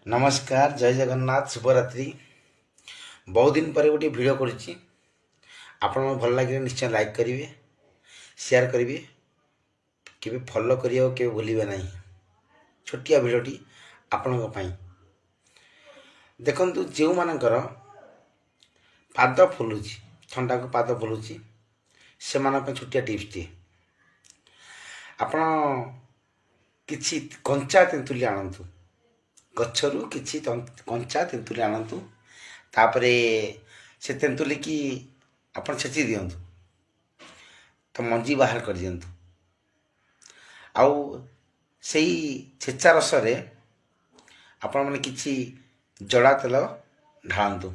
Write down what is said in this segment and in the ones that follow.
नमस्कार जय जगन्नाथ शुभरात्रि। बहुत दिन पर गोटे भिडियो करुच्ची आपण भल लगे निश्चय लाइक करेंगे शेयर करेंगे के फॉलो करिए के भूलिए ना। छोटिया भिडियोटी आपण देखु जो मानकर पाद फुलुची ठंडा को पाद फुलुची से छोटिया टिप्स टी आपण किछि कंचा तेंतुली आणंतु गच्छरू किछि कंचा तेंतुली आणंतु तापरे से तेंतुली की आपण छेची दियंतु तो मंजी बाहर कर दियंतु आउ सेही छेचा रस रे आपण माने किछि जड़ा तेल ढाळंतु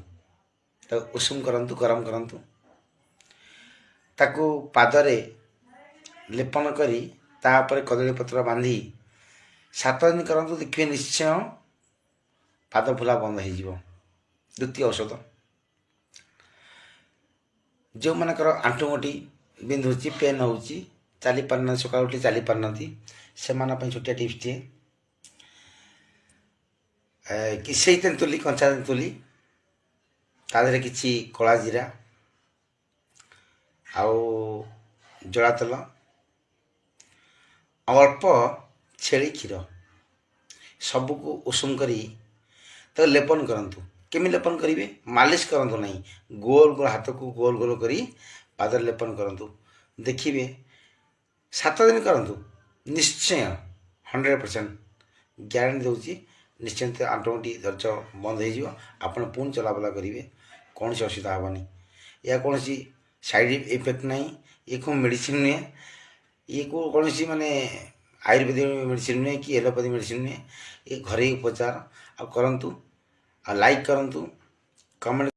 तो उषुम करंतु गरम करंतु ताकू पादरे लेपन करी तापर कदली पत्र बांधी 7 दिन करंतु देखिए निश्चय पाद फुला बंद हो। द्वितीय औषध जो मानकर आंठुगंठी बिंधुची पेन हो चली पारना सका उठी चली पारना से छोटिया टिप्स टे कि से तेंतुली कंचा तेंतुली तादरे किछि कला जीरा आउ जड़ा तेल अल्प छेली क्षीर सबको उषुम करी तो लेपन करंतु। केमी लेपन करेंगे मालिश करंतु नहीं, गोल गोल हाथ को गोल गोल करी पादर लेपन करंतु। देखिए 7 दिन करंतु निश्चय 100% ग्यारंटी दूसरी निश्चिंत आंठगंठी दर्ज बंद हो आप पुणी चलाबला करेंगे कौन सी असुविधा हेनी। या कौन सी साइड इफेक्ट नहीं, ये कौन मेडिसिन नुहे, ये कौन सी माने आयुर्वेदिक मेडिसिन नुहे कि एलोपैथी मेडिसिन नुहे, ये घरे उपचार आ करंतु। लाइक करंतु, कमेंट